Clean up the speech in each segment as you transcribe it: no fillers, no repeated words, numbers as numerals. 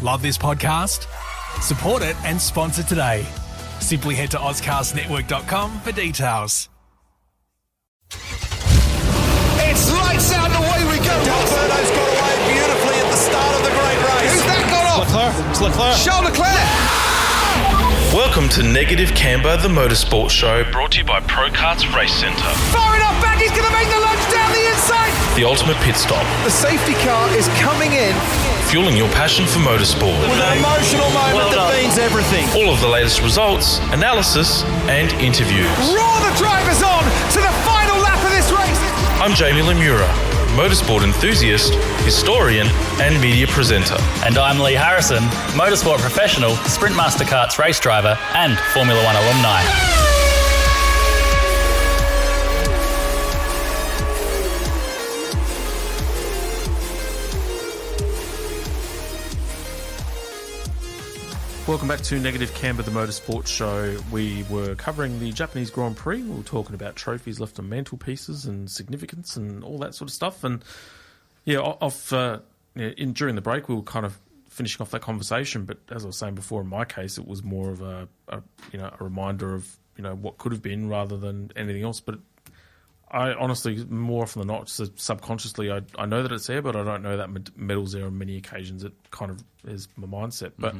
Love this podcast? Support it and sponsor today. Simply head to ozcastnetwork.com for details. It's lights out and away we go. Alberto's got away beautifully at the start of the great race. Who's that got off? Leclerc. Charles Leclerc. Welcome to Negative Camber, the motorsport show, brought to you by ProKarts Race Centre. Far enough back, he's going to make the lunge down the inside. The ultimate pit stop, The safety car is coming in fueling your passion for motorsport. with an emotional moment that means everything. All of the latest results, analysis, and interviews. Roar the drivers on to the final lap of this race. I'm Jamie Lemura, motorsport enthusiast, historian, and media presenter. And I'm Lee Harrison, motorsport professional, Sprint Master Karts race driver, and Formula One alumni. Welcome back to Negative Camber, the motorsport show. We were covering the Japanese Grand Prix. We were talking about trophies left on mantelpieces and significance and all that sort of stuff. And during the break, we were kind of finishing off that conversation. But as I was saying before, in my case, it was more of a reminder of what could have been rather than anything else. But I honestly, more often than not, subconsciously, I know that it's there, but I don't know that medal's there on many occasions. It kind of is my mindset, but. Mm-hmm.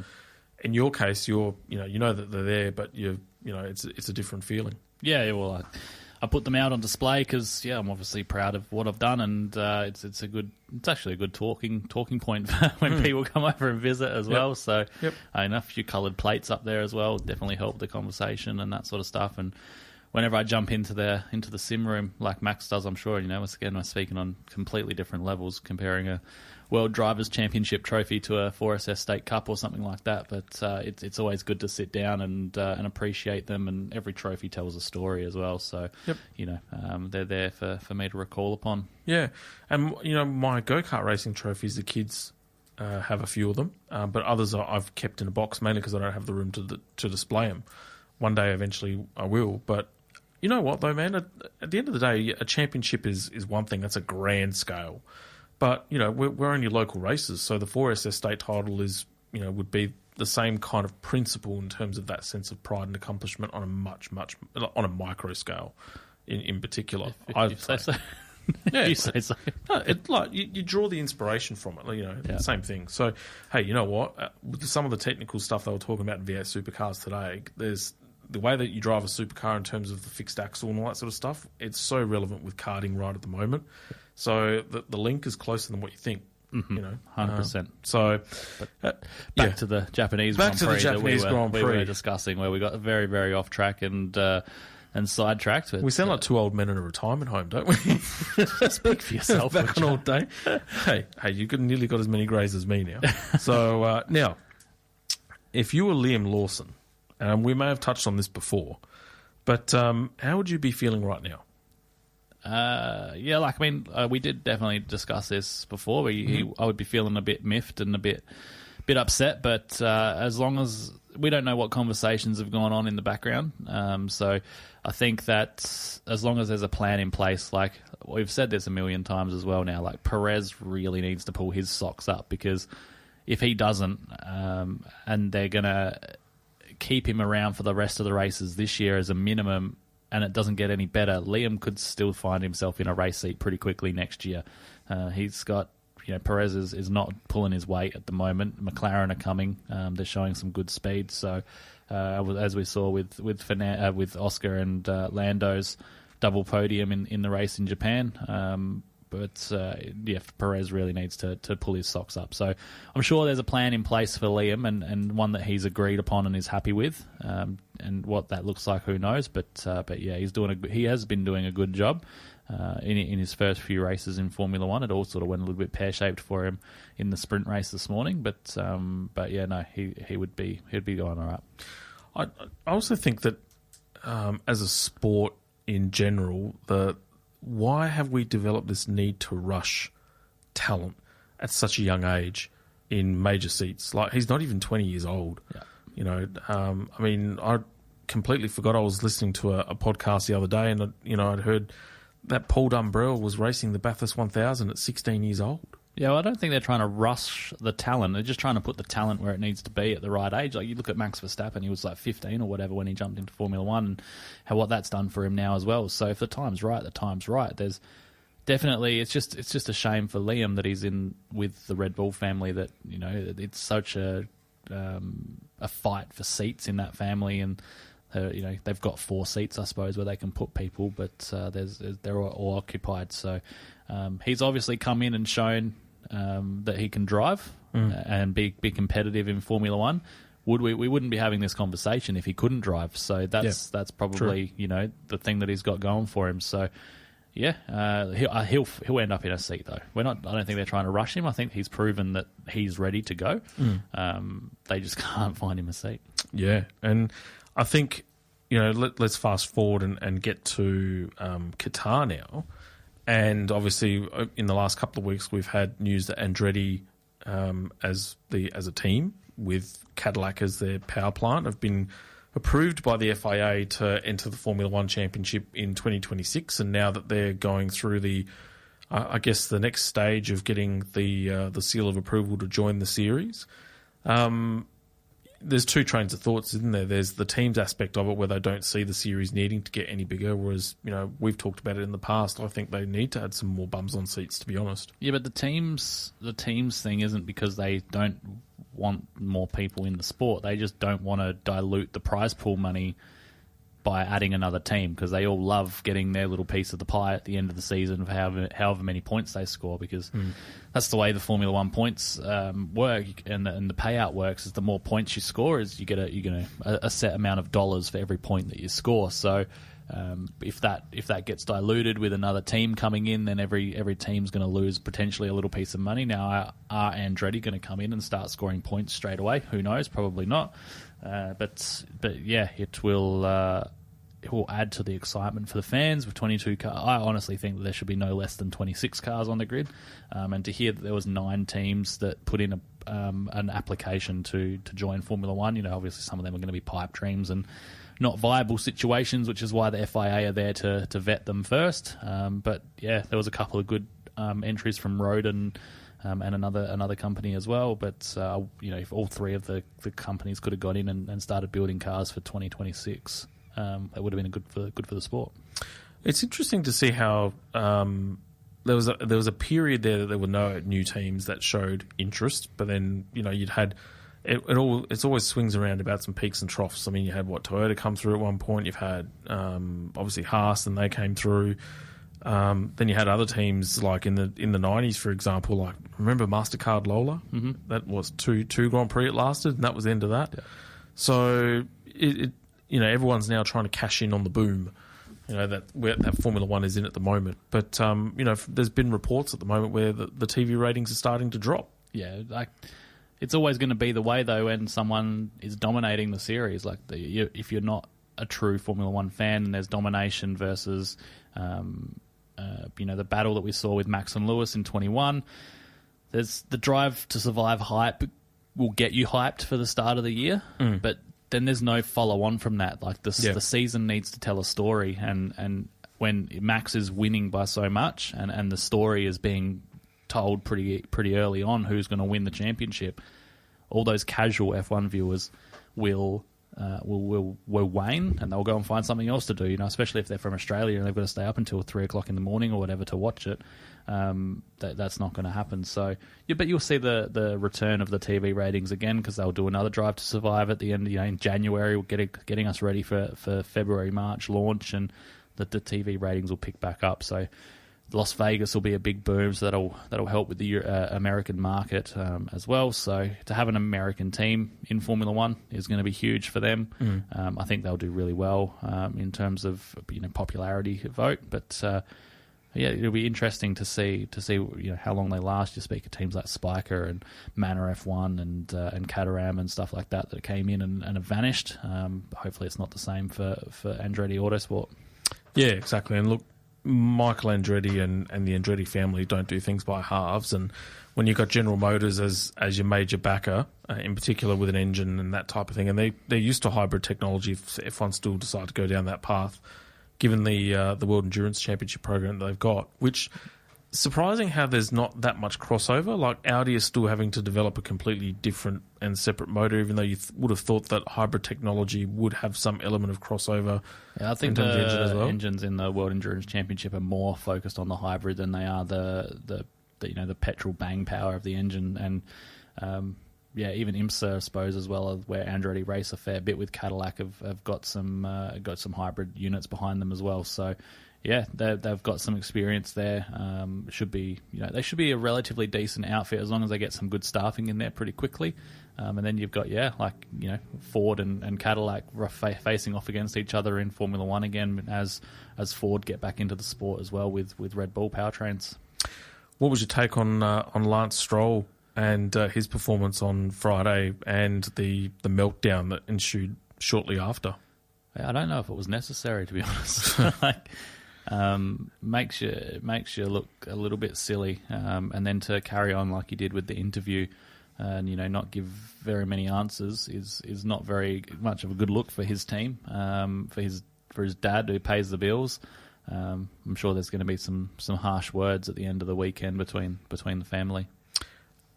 In your case, you know that they're there, but it's a different feeling. Yeah, well, I put them out on display because I'm obviously proud of what I've done, and it's actually a good talking point for when people come over and visit as well. So, a few coloured plates up there as well definitely help the conversation and that sort of stuff. And whenever I jump into the sim room like Max does, I'm sure we're speaking on completely different levels, comparing a World Drivers' Championship trophy to a 4SS State Cup or something like that. But it's always good to sit down and appreciate them, and every trophy tells a story as well. So, they're there for me to recall upon. Yeah, and my go-kart racing trophies, the kids have a few of them, but others I've kept in a box, mainly because I don't have the room to display them. One day, eventually, I will. But you know what, though, man? At the end of the day, a championship is one thing. That's a grand scale. But, we're only local races, so the 4SS state title is, would be the same kind of principle in terms of that sense of pride and accomplishment on a on a micro scale in particular. If you say so. Yeah, you say so. No, you draw the inspiration from it, same thing. So, hey, you know what? With some of the technical stuff they were talking about in V8 supercars today, there's the way that you drive a supercar in terms of the fixed axle and all that sort of stuff, it's so relevant with karting right at the moment. So the link is closer than what you think. 100%. Back to the Japanese Grand Prix we were discussing, where we got very, very off track and sidetracked. We sound like two old men in a retirement home, don't we? Speak for yourself. Back on all day. Hey, you've nearly got as many greys as me now. So now, if you were Liam Lawson, and we may have touched on this before, but how would you be feeling right now? We did definitely discuss this before. I would be feeling a bit miffed and a bit upset, but as long as we don't know what conversations have gone on in the background, so I think that as long as there's a plan in place, like we've said this a million times as well now, like Perez really needs to pull his socks up, because if he doesn't, and they're gonna keep him around for the rest of the races this year as a minimum, and it doesn't get any better, Liam could still find himself in a race seat pretty quickly next year. He's got, Perez is not pulling his weight at the moment. McLaren are coming. They're showing some good speed. So, as we saw with Oscar and Lando's double podium in the race in Japan. Perez really needs to pull his socks up. So I'm sure there's a plan in place for Liam, and one that he's agreed upon and is happy with. And what that looks like, who knows? But he has been doing a good job in his first few races in Formula One. It all sort of went a little bit pear-shaped for him in the sprint race this morning. He would be going all right. I also think that as a sport in general, why have we developed this need to rush talent at such a young age in major seats? Like, he's not even 20 years old. Yeah. I completely forgot I was listening to a podcast the other day, and I'd heard that Paul Dumbrell was racing the Bathurst 1000 at 16 years old. Yeah, well, I don't think they're trying to rush the talent. They're just trying to put the talent where it needs to be at the right age. Like, you look at Max Verstappen, he was like 15 or whatever when he jumped into Formula One, and what that's done for him now as well. So if the time's right, the time's right. There's definitely, it's just a shame for Liam that he's in with the Red Bull family, that, you know, it's such a fight for seats in that family, and you know, they've got 4 seats, I suppose, where they can put people, but they're all occupied. So he's obviously come in and shown that he can drive and be competitive in Formula One. We wouldn't be having this conversation if he couldn't drive. So that's probably true. You know, the thing that he's got going for him. So yeah, he'll end up in a seat though. I don't think they're trying to rush him. I think he's proven that he's ready to go. They just can't find him a seat. Yeah, and I think, you know, let's fast forward and get to Qatar now. And obviously, in the last couple of weeks, we've had news that Andretti, as a team with Cadillac as their power plant, have been approved by the FIA to enter the Formula One Championship in 2026. And now that they're going through the next stage of getting the seal of approval to join the series. There's 2 trains of thoughts, isn't there? There's the team's aspect of it, where they don't see the series needing to get any bigger, whereas, you know, we've talked about it in the past. I think they need to add some more bums on seats, to be honest. Yeah, but the team's thing isn't because they don't want more people in the sport. They just don't want to dilute the prize pool money by adding another team, because they all love getting their little piece of the pie at the end of the season of however many points they score, because that's the way the Formula One points work, and the payout works. Is the more points you score, is you get a set amount of dollars for every point that you score. So if that gets diluted with another team coming in, then every team's going to lose potentially a little piece of money. Now, are Andretti going to come in and start scoring points straight away? Who knows? Probably not. But yeah, it will add to the excitement for the fans with 22 cars. I honestly think that there should be no less than 26 cars on the grid. And to hear that there was 9 teams that put in an application to join Formula One, you know, obviously some of them are going to be pipe dreams and not viable situations, which is why the FIA are there to vet them first. But yeah, there was a couple of good entries from Road and another company as well. But you know, if all 3 of the companies could have got in and started building cars for 2026, that would have been good for the sport. It's interesting to see how there was a period there that there were no new teams that showed interest, but then, you know, you'd had it always swings around about some peaks and troughs. I mean, you had Toyota come through at one point. You've had obviously Haas, and they came through. Then you had other teams like in the 90s, for example. Like, remember MasterCard Lola? Mm-hmm. That was two Grand Prix it lasted, and that was the end of that. Yeah. So it you know, everyone's now trying to cash in on the boom, you know, that Formula One is in at the moment. But you know, there's been reports at the moment where the TV ratings are starting to drop. Yeah, like, it's always going to be the way, though, when someone is dominating the series. Like, if you're not a true Formula One fan, and there's domination versus, you know, the battle that we saw with Max and Lewis in 21. There's the drive to survive hype will get you hyped for the start of the year, but then there's no follow on from that. Like, the season needs to tell a story, and when Max is winning by so much, and the story is being told pretty early on who's going to win the championship, all those casual F1 viewers will wane, and they'll go and find something else to do. You know, especially if they're from Australia and they've got to stay up until 3 o'clock in the morning or whatever to watch it. That's not going to happen. So, yeah, but you'll see the return of the TV ratings again, because they'll do another Drive to Survive at the end. You know, in January, getting us ready for February, March launch, and the TV ratings will pick back up. So, Las Vegas will be a big boom, so that'll help with the American market as well. So to have an American team in Formula One is going to be huge for them. I think they'll do really well in terms of, you know, popularity vote. But yeah, it'll be interesting to see you know, how long they last. You speak of teams like Spiker and Manor F1 and Caterham and stuff like that came in and have vanished. Hopefully, it's not the same for Andretti Autosport. Yeah, exactly. And look, Michael Andretti and the Andretti family don't do things by halves, and when you've got General Motors as your major backer, in particular with an engine and that type of thing, and they're used to hybrid technology if F1 still decide to go down that path, given the World Endurance Championship program that they've got, which surprising how there's not that much crossover. Like Audi is still having to develop a completely different and separate motor, even though you would have thought that hybrid technology would have some element of crossover. Yeah, I think in terms of engine as well. engines in the World Endurance Championship are more focused on the hybrid than they are the petrol bang power of the engine. And even IMSA, I suppose, as well, where Andretti race a fair bit with Cadillac, have got some hybrid units behind them as well. So. Yeah, they've got some experience there. They should be a relatively decent outfit as long as they get some good staffing in there pretty quickly. And then you've got Ford and Cadillac facing off against each other in Formula One again as Ford get back into the sport as well with Red Bull powertrains. What was your take on Lance Stroll and his performance on Friday and the meltdown that ensued shortly after? I don't know if it was necessary, to be honest. Makes you look a little bit silly, and then to carry on like he did with the interview, and not give very many answers is not very much of a good look for his team, for his dad who pays the bills. I'm sure there's going to be some harsh words at the end of the weekend between the family.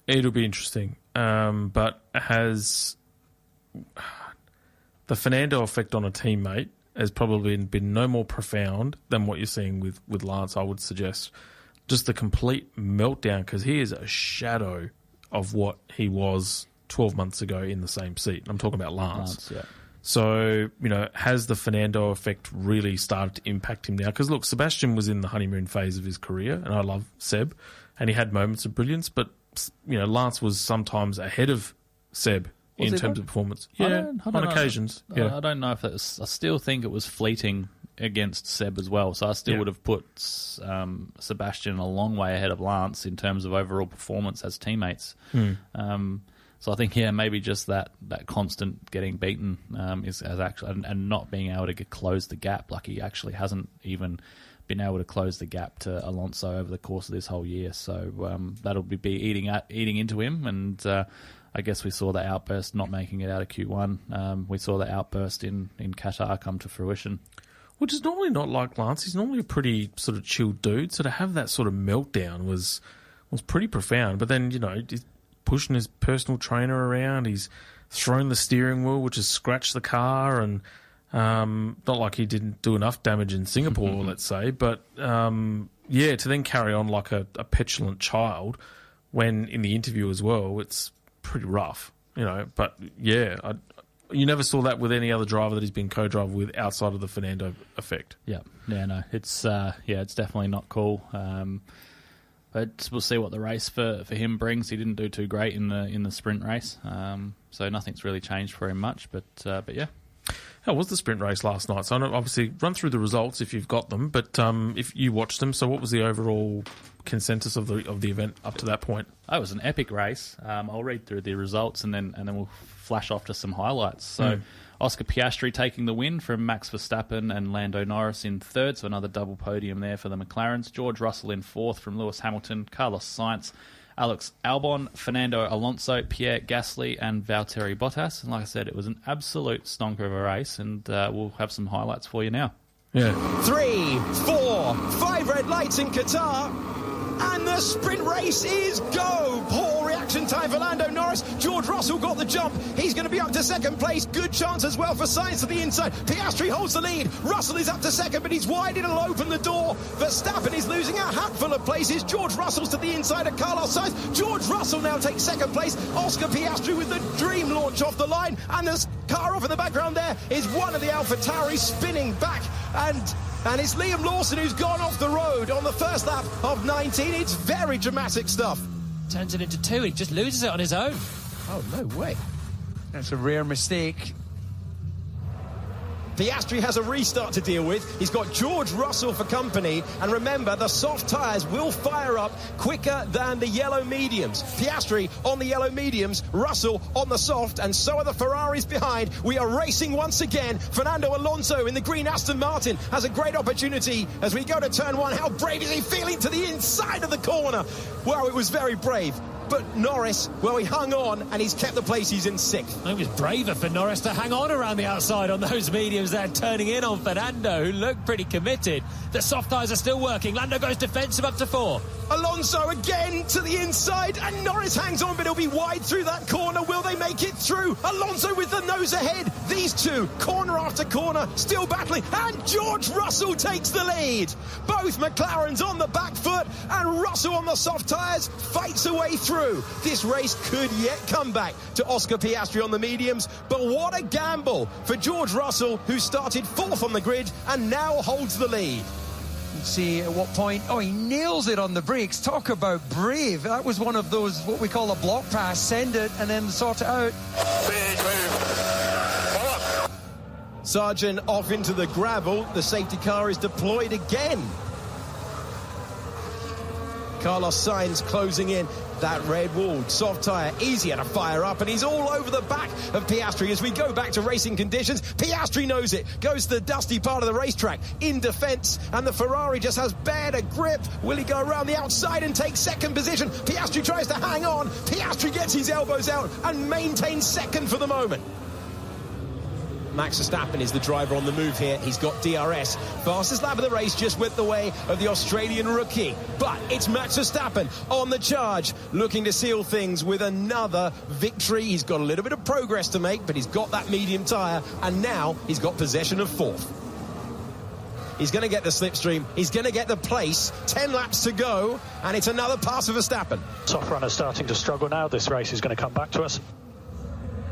It'll be interesting, but has the Fernando effect on a teammate has probably been no more profound than what you're seeing with Lance, I would suggest. Just the complete meltdown, because he is a shadow of what he was 12 months ago in the same seat. I'm talking about Lance. Yeah. So, has the Fernando effect really started to impact him now? Because, look, Sebastian was in the honeymoon phase of his career, and I love Seb, and he had moments of brilliance, but, Lance was sometimes ahead of Seb in terms of performance. On occasions. Yeah. I don't know if I still think it was fleeting against Seb as well. So I still would have put Sebastian a long way ahead of Lance in terms of overall performance as teammates. So I think, maybe just that constant getting beaten has actually and not being able to close the gap. Like he actually hasn't even been able to close the gap to Alonso over the course of this whole year. So that'll be eating into him. And I guess we saw the outburst not making it out of Q1. We saw the outburst in Qatar come to fruition. Which is normally not like Lance. He's normally a pretty sort of chilled dude. So to have that sort of meltdown was pretty profound. But then, he's pushing his personal trainer around. He's thrown the steering wheel, which has scratched the car. And not like he didn't do enough damage in Singapore, let's say. But, to then carry on like a petulant child when in the interview as well, it's pretty rough, but you never saw that with any other driver that he's been co-driver with outside of the Fernando effect. It's definitely not cool. But we'll see what the race for him brings. He didn't do too great in the sprint race, so nothing's really changed for him much. But yeah. How was the sprint race last night? So obviously run through the results if you've got them, but if you watched them, so what was the overall consensus of the event up to that point? It was an epic race. I'll read through the results and then we'll flash off to some highlights. So Oscar Piastri taking the win from Max Verstappen and Lando Norris in third, so another double podium there for the McLarens. George Russell in fourth from Lewis Hamilton, Carlos Sainz, Alex Albon, Fernando Alonso, Pierre Gasly, and Valtteri Bottas. And like I said, it was an absolute stonker of a race, and we'll have some highlights for you now. 3, 4, 5 red lights in Qatar. And the sprint race is go! Poor reaction time for Lando Norris. George Russell got the jump. He's going to be up to second place. Good chance as well for Sainz to the inside. Piastri holds the lead. Russell is up to second, but he's wide. It'll open the door. Verstappen is losing a hatful of places. George Russell's to the inside of Carlos Sainz. George Russell now takes second place. Oscar Piastri with the dream launch off the line. And the car off in the background there is one of the AlphaTauri spinning back. And it's Liam Lawson who's gone off the road on the first lap of 19. It's very dramatic stuff. Turns it into 2. He just loses it on his own. Oh, no way. That's a rare mistake. Piastri has a restart to deal with. He's got George Russell for company. And remember, the soft tyres will fire up quicker than the yellow mediums. Piastri on the yellow mediums, Russell on the soft, and so are the Ferraris behind. We are racing once again. Fernando Alonso in the green Aston Martin has a great opportunity as we go to turn 1. How brave is he feeling to the inside of the corner? Wow, it was very brave. But Norris, well, he hung on and he's kept the place. He's in 6th. It was braver for Norris to hang on around the outside on those mediums there, turning in on Fernando, who looked pretty committed. The soft tyres are still working. Lando goes defensive up to 4. Alonso again to the inside, and Norris hangs on, but he'll be wide through that corner. Will they make it through? Alonso with the nose ahead. These two, corner after corner, still battling, and George Russell takes the lead. Both McLarens on the back foot, and Russell on the soft tyres fights a way through. This race could yet come back to Oscar Piastri on the mediums, but what a gamble for George Russell, who started 4th on the grid and now holds the lead. Let's see at what point. Oh, he nails it on the brakes. Talk about brave. That was one of those, what we call a block pass. Send it and then sort it out. Sargent off into the gravel. The safety car is deployed again. Carlos Sainz closing in. That red wall, soft tyre, easier to fire up, and he's all over the back of Piastri as we go back to racing conditions. Piastri knows it, goes to the dusty part of the racetrack in defence, and the Ferrari just has better grip. Will he go around the outside and take 2nd position? Piastri tries to hang on. Piastri gets his elbows out and maintains 2nd for the moment. Max Verstappen is the driver on the move here. He's got DRS. Fastest lap of the race just went the way of the Australian rookie. But it's Max Verstappen on the charge, looking to seal things with another victory. He's got a little bit of progress to make, but he's got that medium tyre, and now he's got possession of 4th. He's going to get the slipstream. He's going to get the place. 10 laps to go, and it's another pass of Verstappen. Top runner starting to struggle now. This race is going to come back to us.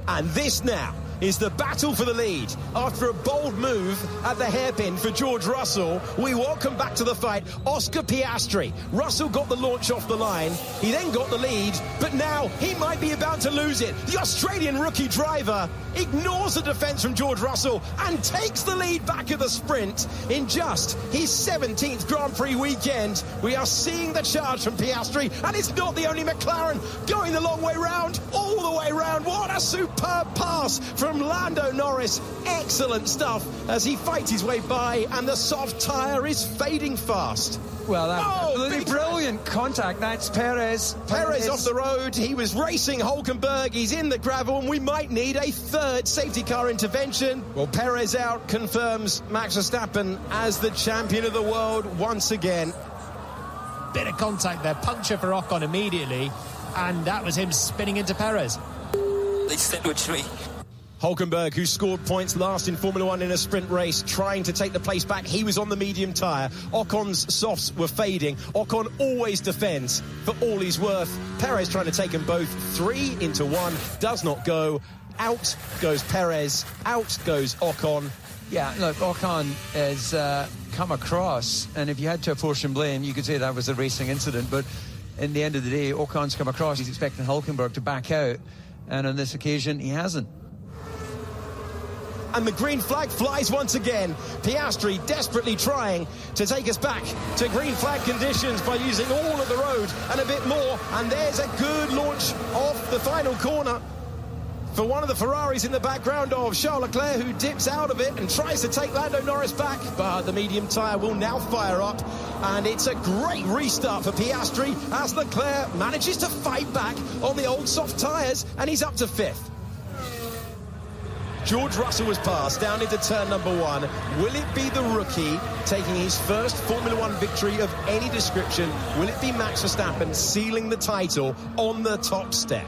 And this now is the battle for the lead. After a bold move at the hairpin for George Russell, we welcome back to the fight Oscar Piastri. Russell got the launch off the line. He then got the lead, but now he might be about to lose it. The Australian rookie driver ignores the defence from George Russell and takes the lead back of the sprint in just his 17th Grand Prix weekend. We are seeing the charge from Piastri, and it's not the only McLaren going the long way round, all the way round. What a superb pass from Lando Norris. Excellent stuff as he fights his way by, and the soft tyre is fading fast. Well, that brilliant contact. That's Perez. Perez off the road. He was racing Hülkenberg. He's in the gravel, and we might need a 3rd safety car intervention. Well, Perez out confirms Max Verstappen as the champion of the world once again. Bit of contact there, puncture for Ocon immediately, and that was him spinning into Perez. They sandwiched me. Hülkenberg, who scored points last in Formula 1 in a sprint race, trying to take the place back. He was on the medium tyre. Ocon's softs were fading. Ocon always defends for all he's worth. Perez trying to take them both 3 into 1. Does not go. Out goes Perez. Out goes Ocon. Yeah, look, Ocon has come across, and if you had to apportion blame, you could say that was a racing incident, but in the end of the day, Ocon's come across. He's expecting Hülkenberg to back out, and on this occasion, he hasn't. And the green flag flies once again. Piastri desperately trying to take us back to green flag conditions by using all of the road and a bit more. And there's a good launch off the final corner for one of the Ferraris in the background of Charles Leclerc, who dips out of it and tries to take Lando Norris back. But the medium tyre will now fire up, and it's a great restart for Piastri as Leclerc manages to fight back on the old soft tyres, and he's up to 5th. George Russell was passed down into turn number 1. Will it be the rookie taking his first Formula 1 victory of any description? Will it be Max Verstappen sealing the title on the top step?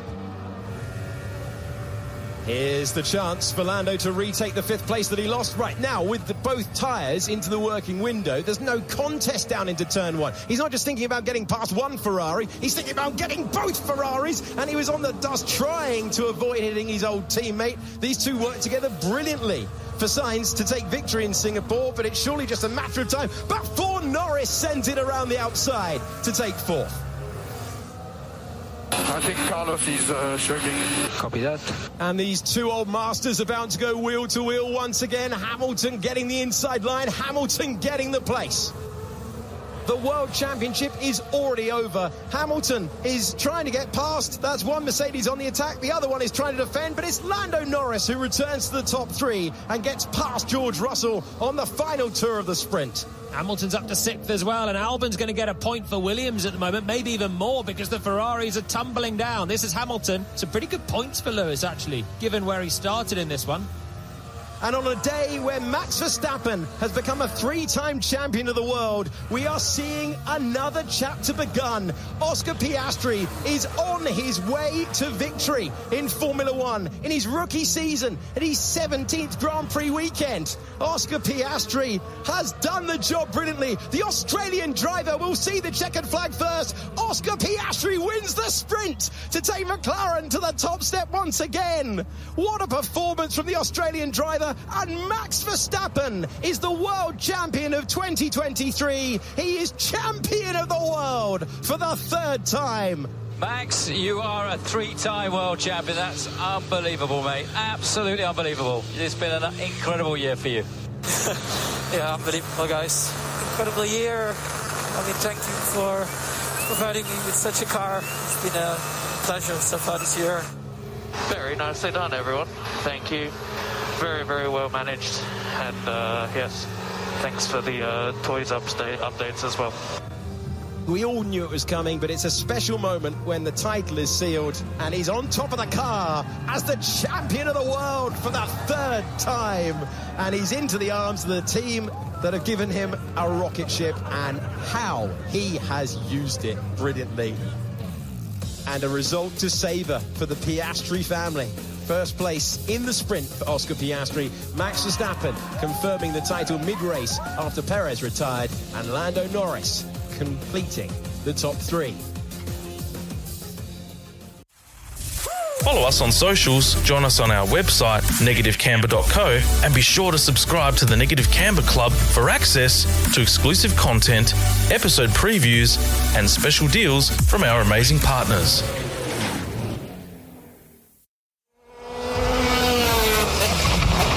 Here's the chance for Lando to retake the 5th place that he lost right now with both tyres into the working window. There's no contest down into turn 1. He's not just thinking about getting past one Ferrari, he's thinking about getting both Ferraris, and he was on the dust trying to avoid hitting his old teammate. These two work together brilliantly for Sainz to take victory in Singapore, but it's surely just a matter of time. But for Norris sends it around the outside to take 4th. I think Carlos is struggling. Copy that. And these two old masters about to go wheel to wheel once again. Hamilton getting the inside line. Hamilton getting the place. The World Championship is already over. Hamilton is trying to get past. That's one Mercedes on the attack. The other one is trying to defend, but it's Lando Norris who returns to the top 3 and gets past George Russell on the final tour of the sprint. Hamilton's up to 6th as well, and Albon's going to get a point for Williams at the moment, maybe even more, because the Ferraris are tumbling down. This is Hamilton. Some pretty good points for Lewis, actually, given where he started in this one. And on a day where Max Verstappen has become a 3-time champion of the world, we are seeing another chapter begun. Oscar Piastri is on his way to victory in Formula One in his rookie season at his 17th Grand Prix weekend. Oscar Piastri has done the job brilliantly. The Australian driver will see the checkered flag first. Oscar Piastri wins the sprint to take McLaren to the top step once again. What a performance from the Australian driver. And Max Verstappen is the world champion of 2023. He is champion of the world for the 3rd time. Max, you are a 3-time world champion. That's unbelievable, mate. Absolutely unbelievable. It's been an incredible year for you. Yeah, unbelievable, guys. Incredible year. I mean, thank you for providing me with such a car. It's been a pleasure so far this year. Very nicely done, everyone. Thank you. Very, very well managed. And yes, thanks for the toys updates as well. We all knew it was coming, but it's a special moment when the title is sealed and he's on top of the car as the champion of the world for the 3rd time. And he's into the arms of the team that have given him a rocket ship, and how he has used it brilliantly. And a result to savour for the Piastri family. First place in the sprint for Oscar Piastri. Max Verstappen confirming the title mid-race after Perez retired, and Lando Norris completing the top 3. Follow us on socials, join us on our website, negativecamber.co, and be sure to subscribe to the Negative Camber Club for access to exclusive content, episode previews, and special deals from our amazing partners.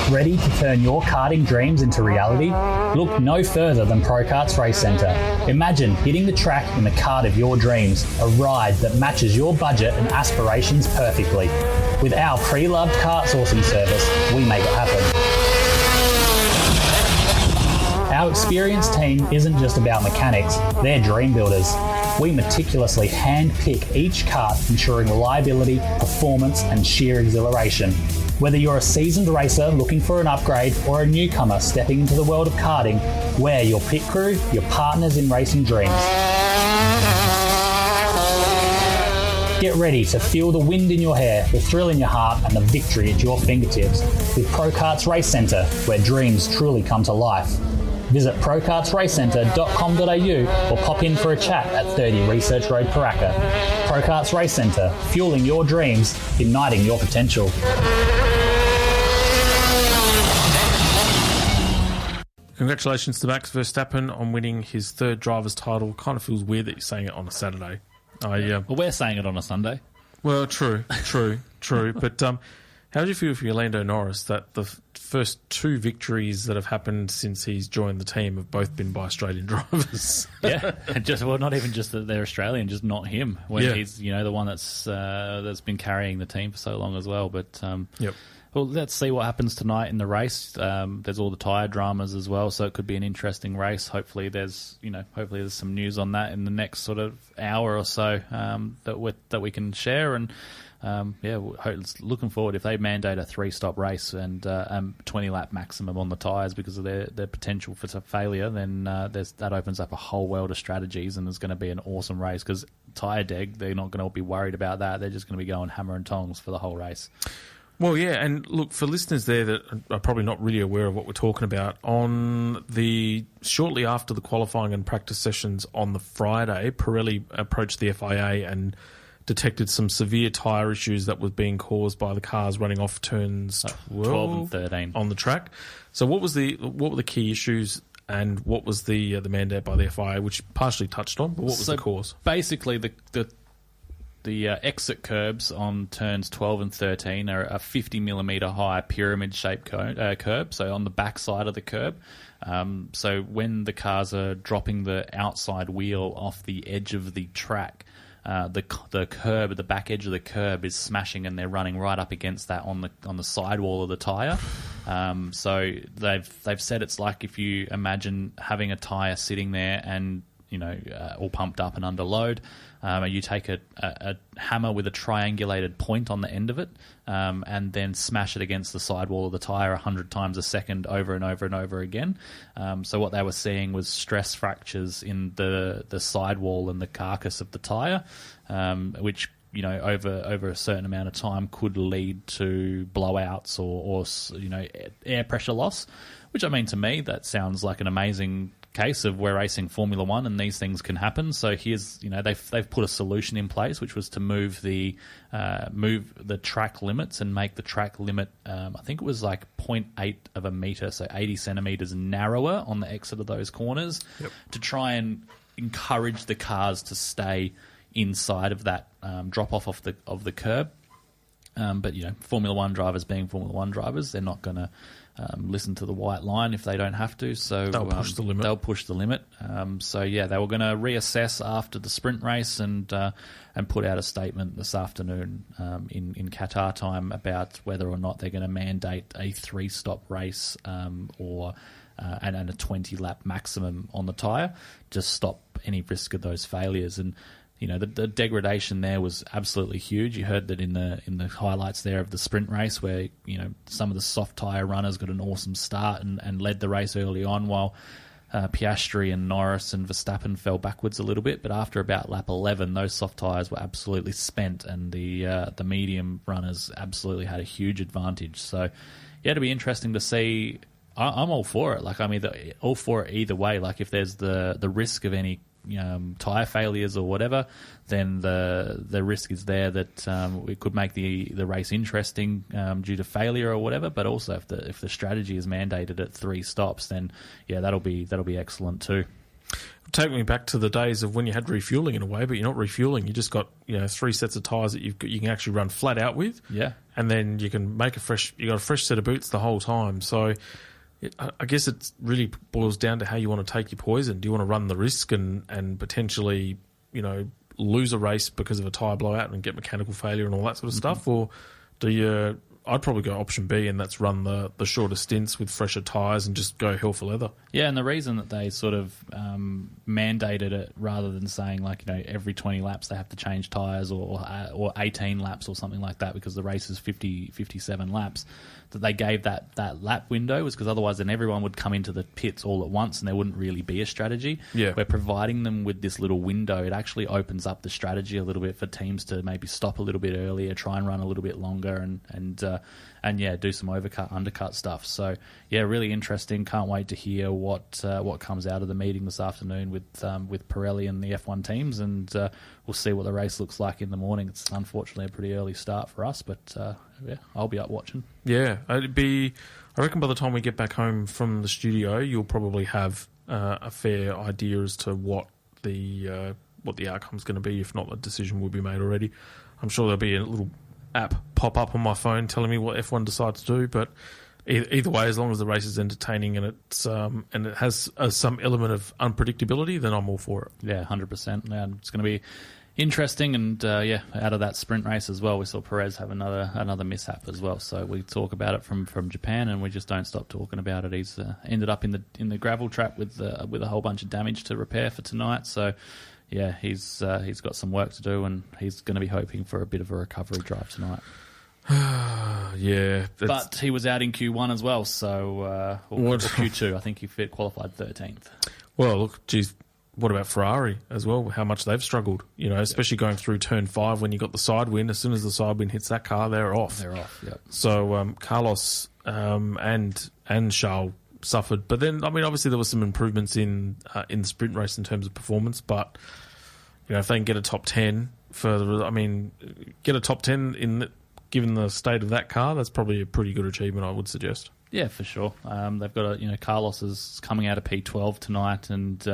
Ready to turn your karting dreams into reality? Look no further than Pro Kart's Race Centre. Imagine hitting the track in the kart of your dreams, a ride that matches your budget and aspirations perfectly. With our pre-loved kart sourcing service, we make it happen. Our experienced team isn't just about mechanics, they're dream builders. We meticulously hand-pick each kart, ensuring reliability, performance, and sheer exhilaration. Whether you're a seasoned racer looking for an upgrade or a newcomer stepping into the world of karting, we're your pit crew, your partners in racing dreams. Get ready to feel the wind in your hair, the thrill in your heart, and the victory at your fingertips with Pro Kart's Race Centre, where dreams truly come to life. Visit prokartsracecentre.com.au or pop in for a chat at 30 Research Road, Paraka. Pro Kart's Race Centre, fueling your dreams, igniting your potential. Congratulations to Max Verstappen on winning his 3rd driver's title. Kind of feels weird that you're saying it on a Saturday. Well, we're saying it on a Sunday. Well, true. But how do you feel for Lando Norris that the first 2 victories that have happened since he's joined the team have both been by Australian drivers? Yeah, not even just that they're Australian, just not him. When he's the one that's been carrying the team for so long as well. But well, let's see what happens tonight in the race. There's all the tyre dramas as well, so it could be an interesting race. Hopefully, there's some news on that in the next sort of hour or so that we can share. And looking forward if they mandate a 3-stop race and 20-lap maximum on the tyres because of their potential for failure, then that opens up a whole world of strategies, and there's going to be an awesome race because tyre deg, they're not going to be worried about that. They're just going to be going hammer and tongs for the whole race. Well, yeah, and look, for listeners there that are probably not really aware of what we're talking about, shortly after the qualifying and practice sessions on the Friday, Pirelli approached the FIA and detected some severe tyre issues that was being caused by the cars running off turns 12 and 13 on the track. So what were the key issues, and what was the mandate by the FIA, which partially touched on, but what was the cause? Basically, the exit curbs on turns 12 and 13 are a 50mm high pyramid-shaped curb, so on the back side of the curb. So when the cars are dropping the outside wheel off the edge of the track, the curb, the back edge of the curb is smashing, and they're running right up against that on the sidewall of the tyre. So they've said it's like if you imagine having a tyre sitting there and all pumped up and under load. You take a hammer with a triangulated point on the end of it and then smash it against the sidewall of the tyre 100 times a second over and over and over again. So what they were seeing was stress fractures in the sidewall and the carcass of the tyre, which over a certain amount of time could lead to blowouts or air pressure loss, which I mean, to me, that sounds like an amazing case of we're racing Formula One and these things can happen. So here's, they've put a solution in place, which was to move the track limits and make the track limit, I think it was like 0.8 of a metre, so 80 centimetres narrower on the exit of those corners to try and encourage the cars to stay inside of that drop-off of the curb. But, Formula One drivers being Formula One drivers, they're not going to listen to the white line if they don't have to. So they'll push the limit. They were going to reassess after the sprint race and put out a statement this afternoon in Qatar time about whether or not they're going to mandate a 3-stop race and a 20-lap maximum on the tyre to stop any risk of those failures. And the degradation there was absolutely huge. You heard that in the highlights there of the sprint race where, some of the soft tyre runners got an awesome start and led the race early on while Piastri and Norris and Verstappen fell backwards a little bit. But after about lap 11, those soft tyres were absolutely spent and the medium runners absolutely had a huge advantage. So, yeah, it'll be interesting to see. I'm all for it. All for it either way. Like, if there's the risk of any tyre failures or whatever, then the risk is there that it could make the race interesting due to failure or whatever. But also, if the strategy is mandated at 3 stops, then that'll be excellent too. Take me back to the days of when you had refueling in a way, but you're not refueling. You just got 3 sets of tyres that you can actually run flat out with. Yeah, and then you can make you got a fresh set of boots the whole time. So I guess it really boils down to how you want to take your poison. Do you want to run the risk and potentially, lose a race because of a tyre blowout and get mechanical failure and all that sort of stuff? Or do you... I'd probably go option B, and that's run the shorter stints with fresher tyres and just go hell for leather. Yeah, and the reason that they sort of mandated it rather than saying every 20 laps they have to change tyres or 18 laps or something like that, because the race is 57 laps, that they gave that lap window was because otherwise then everyone would come into the pits all at once and there wouldn't really be a strategy. Yeah. We're providing them with this little window. It actually opens up the strategy a little bit for teams to maybe stop a little bit earlier, try and run a little bit longer and do some undercut stuff. So yeah, really interesting. Can't wait to hear what comes out of the meeting this afternoon with Pirelli and the F1 teams, and we'll see what the race looks like in the morning. It's unfortunately a pretty early start for us, but I'll be up watching. Yeah, I reckon by the time we get back home from the studio, you'll probably have a fair idea as to what the outcome's going to be. If not, the decision will be made already. I'm sure there'll be a little app pop up on my phone telling me what F1 decides to do, but either way, as long as the race is entertaining and it has some element of unpredictability, then I'm all for it. Yeah, 100%. Yeah, it's going to be interesting, and out of that sprint race as well, we saw Perez have another mishap as well. So we talk about it from Japan, and we just don't stop talking about it. He's ended up in the gravel trap with a whole bunch of damage to repair for tonight. So yeah, he's got some work to do, and he's going to be hoping for a bit of a recovery drive tonight. Yeah, but he was out in Q1 as well, so or Q2. I think he qualified 13th. Well, look, geez, what about Ferrari as well? How much they've struggled, especially going through turn 5 when you got the side wind. As soon as the side wind hits that car, they're off. Yep. So Carlos and Charles suffered, but then obviously there were some improvements in the sprint race in terms of performance. But if they can get a top 10 get a top 10 given the state of that car, that's probably a pretty good achievement, I would suggest. Yeah, for sure. They've got Carlos is coming out of P12 tonight, and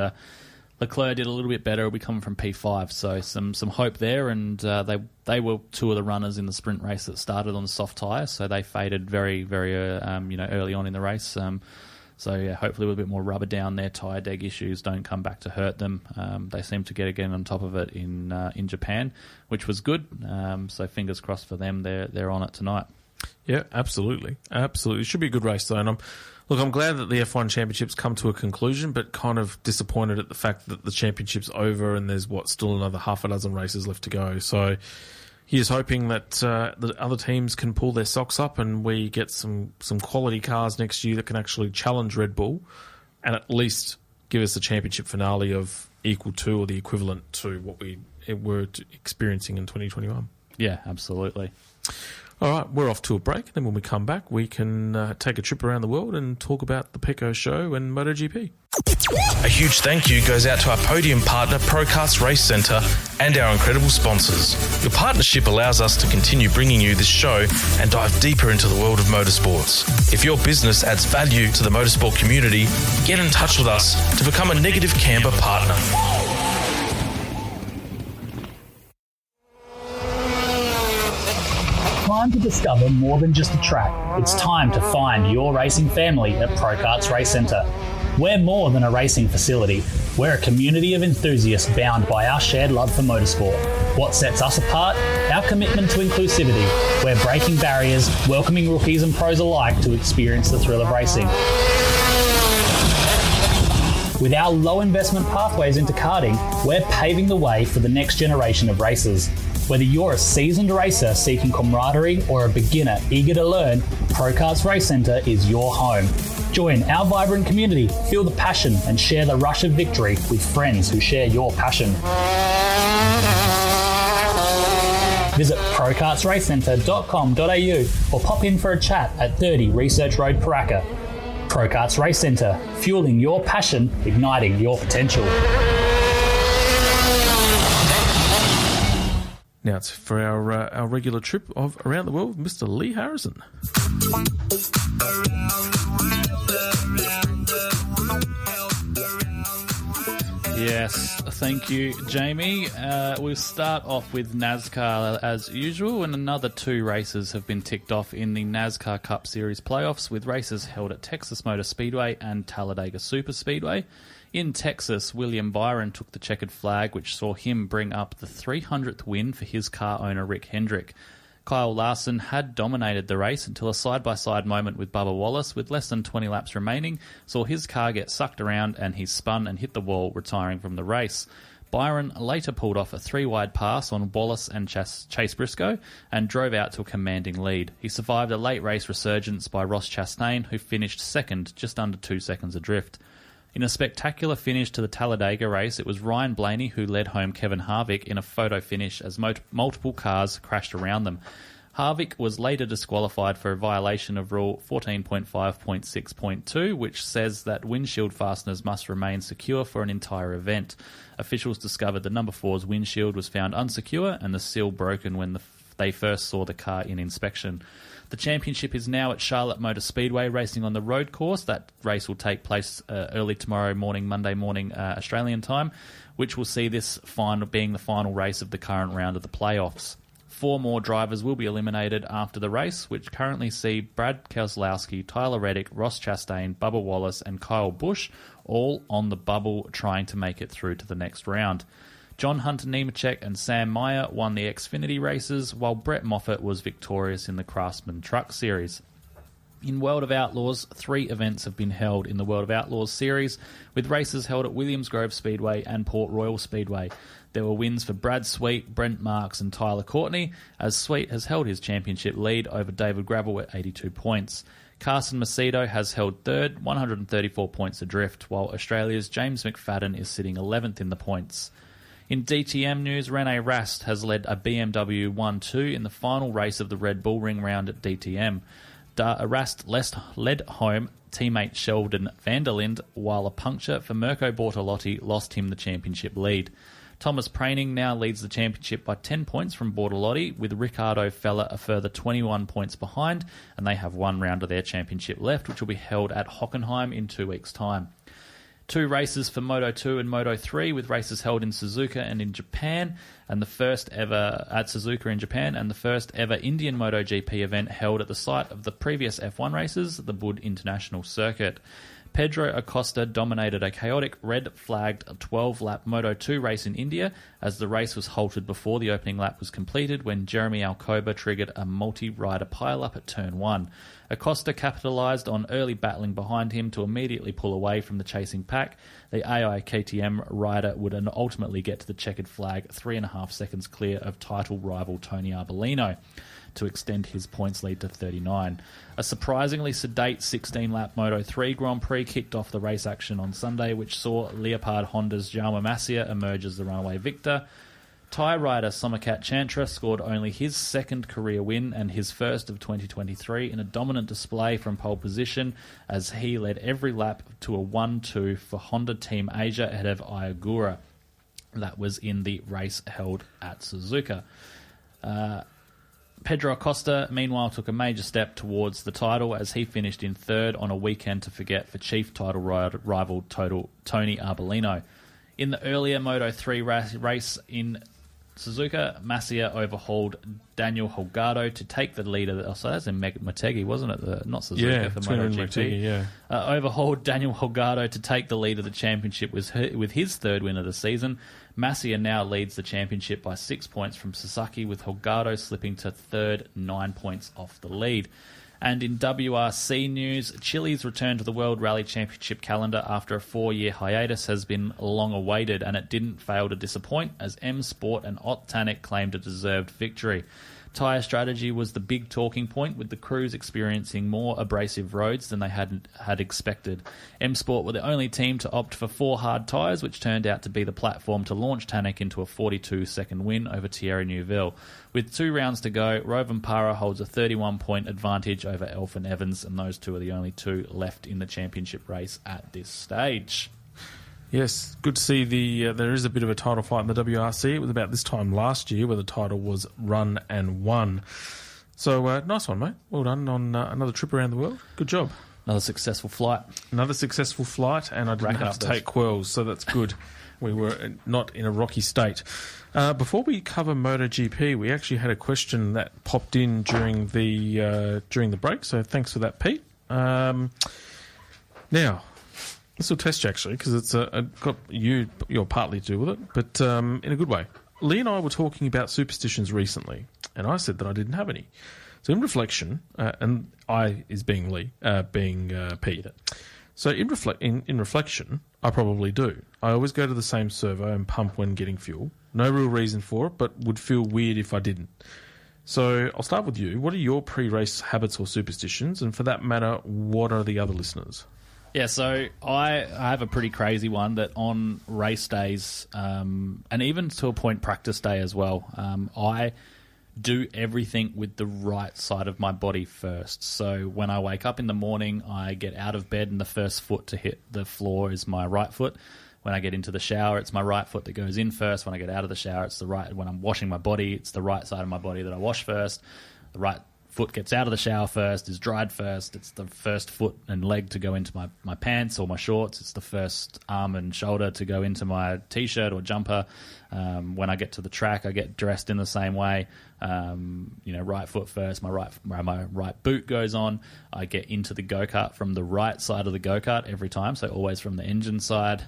Leclerc did a little bit better. He'll be coming from P5, so some hope there. And they were two of the runners in the sprint race that started on the soft tyre, so they faded very, very early on in the race. So yeah, hopefully with a bit more rubber down, their tyre deg issues don't come back to hurt them. They seem to get again on top of it in Japan, which was good. So fingers crossed for them. They're on it tonight. Yeah, absolutely. Absolutely. It should be a good race, though. And I'm glad that the F1 Championship's come to a conclusion, but kind of disappointed at the fact that the championship's over and there's, still another half a dozen races left to go. So he's hoping that the other teams can pull their socks up and we get some quality cars next year that can actually challenge Red Bull and at least give us a championship finale of equal to or the equivalent to what we were experiencing in 2021. Yeah, absolutely. All right, we're off to a break. Then when we come back, we can take a trip around the world and talk about the Pecco Show and MotoGP. A huge thank you goes out to our podium partner, Procarts Race Centre, and our incredible sponsors. Your partnership allows us to continue bringing you this show and dive deeper into the world of motorsports. If your business adds value to the motorsport community, get in touch with us to become a Negative Camber partner. Time to discover more than just a track. It's time to find your racing family at Procarts Race Centre. We're more than a racing facility. We're a community of enthusiasts bound by our shared love for motorsport. What sets us apart? Our commitment to inclusivity. We're breaking barriers, welcoming rookies and pros alike to experience the thrill of racing. With our low investment pathways into karting, we're paving the way for the next generation of racers. Whether you're a seasoned racer seeking camaraderie or a beginner eager to learn, Procarts Race Centre is your home. Join our vibrant community, feel the passion and share the rush of victory with friends who share your passion. Visit procartsracecentre.com.au or pop in for a chat at 30 Research Road, Paraka. Procarts Race Centre, fueling your passion, igniting your potential. Now it's for our regular trip of around the world, Mr. Lee Harrison. Yes, thank you, Jamie. We'll start off with NASCAR as usual, and another 2 races have been ticked off in the NASCAR Cup Series playoffs, with races held at Texas Motor Speedway and Talladega Superspeedway. In Texas, William Byron took the checkered flag, which saw him bring up the 300th win for his car owner Rick Hendrick. Kyle Larson had dominated the race until a side-by-side moment with Bubba Wallace, with less than 20 laps remaining, saw his car get sucked around and he spun and hit the wall, retiring from the race. Byron later pulled off a 3-wide pass on Wallace and Chase Briscoe and drove out to a commanding lead. He survived a late race resurgence by Ross Chastain, who finished second, just under 2 seconds adrift. In a spectacular finish to the Talladega race, it was Ryan Blaney who led home Kevin Harvick in a photo finish as multiple cars crashed around them. Harvick was later disqualified for a violation of Rule 14.5.6.2, which says that windshield fasteners must remain secure for an entire event. Officials discovered the number 4's windshield was found unsecure and the seal broken when they first saw the car in inspection. The championship is now at Charlotte Motor Speedway, racing on the road course. That race will take place early tomorrow morning, Monday morning, Australian time, which will see this being the final race of the current round of the playoffs. 4 more drivers will be eliminated after the race, which currently see Brad Keselowski, Tyler Reddick, Ross Chastain, Bubba Wallace and Kyle Busch all on the bubble trying to make it through to the next round. John Hunter Nemechek and Sam Meyer won the Xfinity races, while Brett Moffitt was victorious in the Craftsman Truck Series. In World of Outlaws, 3 events have been held in the World of Outlaws series, with races held at Williams Grove Speedway and Port Royal Speedway. There were wins for Brad Sweet, Brent Marks and Tyler Courtney, as Sweet has held his championship lead over David Gravel at 82 points. Carson Macedo has held third, 134 points adrift, while Australia's James McFadden is sitting 11th in the points. In DTM news, Rene Rast has led a BMW 1-2 in the final race of the Red Bull Ring round at DTM. Rast led home teammate Sheldon van der Linde, while a puncture for Mirko Bortolotti lost him the championship lead. Thomas Preining now leads the championship by 10 points from Bortolotti, with Ricardo Feller a further 21 points behind, and they have 1 round of their championship left, which will be held at Hockenheim in 2 weeks' time. 2 races for Moto2 and Moto3, with races held in Suzuka and in Japan, and the first ever at Suzuka in Japan, and the first ever Indian MotoGP event held at the site of the previous F1 races, the Bud International Circuit. Pedro Acosta dominated a chaotic red-flagged 12-lap Moto2 race in India as the race was halted before the opening lap was completed when Jeremy Alcoba triggered a multi-rider pile-up at Turn 1. Acosta capitalised on early battling behind him to immediately pull away from the chasing pack. The AI KTM rider would ultimately get to the checkered flag 3.5 seconds clear of title rival Tony Arbolino to extend his points lead to 39. A surprisingly sedate 16-lap Moto3 Grand Prix kicked off the race action on Sunday, which saw Leopard Honda's Jaume Masia emerge as the runaway victor. Tyre rider Somercat Chantra scored only his second career win and his first of 2023 in a dominant display from pole position as he led every lap to a 1-2 for Honda Team Asia ahead of Ayagura. That was in the race held at Suzuka. Pedro Acosta, meanwhile, took a major step towards the title as he finished in third on a weekend to forget for chief title rival Tony Arbolino. In the earlier Moto3 race in Suzuka, Masia overhauled Daniel Holgado to take the lead of the... Oh, so that's in Motegi, wasn't it? Not Suzuka for MotoGP. Overhauled Daniel Holgado to take the lead of the championship with his third win of the season. Masia now leads the championship by 6 points from Sasaki, with Holgado slipping to third, 9 points off the lead. And in WRC news, Chile's return to the World Rally Championship calendar after a 4-year hiatus has been long awaited, and it didn't fail to disappoint as M Sport and Ott Tanak claimed a deserved victory. Tyre strategy was the big talking point, with the crews experiencing more abrasive roads than they had expected. M Sport were the only team to opt for 4 hard tyres, which turned out to be the platform to launch Tanak into a 42-second win over Thierry Neuville. With 2 rounds to go, Rovanpara holds a 31-point advantage over Elfyn Evans, and those two are the only 2 left in the championship race at this stage. Yes, good to see there is a bit of a title fight in the WRC. It was about this time last year where the title was run and won. So, nice one, mate. Well done on another trip around the world. Good job. Another successful flight. And I didn't have to take quells, so that's good. We were not in a rocky state. Before we cover MotoGP, we actually had a question that popped in during the break, so thanks for that, Pete. Now, this will test you, actually, because it's got you're partly to do with it, but in a good way. Lee and I were talking about superstitions recently, and I said that I didn't have any. So in reflection, and I is being Lee, being Pete. So in reflection, I probably do. I always go to the same servo and pump when getting fuel. No real reason for it, but would feel weird if I didn't. So I'll start with you. What are your pre-race habits or superstitions? And for that matter, what are the other listeners? Yeah, so I have a pretty crazy one that on race days, and even to a point practice day as well, I do everything with the right side of my body first. So when I wake up in the morning, I get out of bed and the first foot to hit the floor is my right foot. When I get into the shower, it's my right foot that goes in first. When I get out of the shower, it's the right. When I'm washing my body, it's the right side of my body that I wash first. The right foot gets out of the shower first, is dried first. It's the first foot and leg to go into my pants or my shorts. It's the first arm and shoulder to go into my T-shirt or jumper. When I get to the track, I get dressed in the same way. Right foot first, my right boot goes on. I get into the go-kart from the right side of the go-kart every time, so always from the engine side.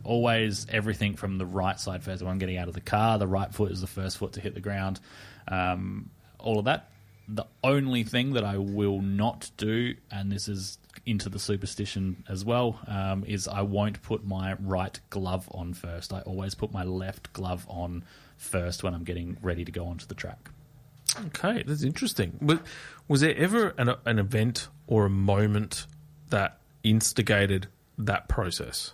Always everything from the right side first. When I'm getting out of the car, the right foot is the first foot to hit the ground. All of that. The only thing that I will not do, and this is into the superstition as well, is I won't put my right glove on first. I always put my left glove on first when I'm getting ready to go onto the track. Okay, that's interesting. Was there ever an event or a moment that instigated that process?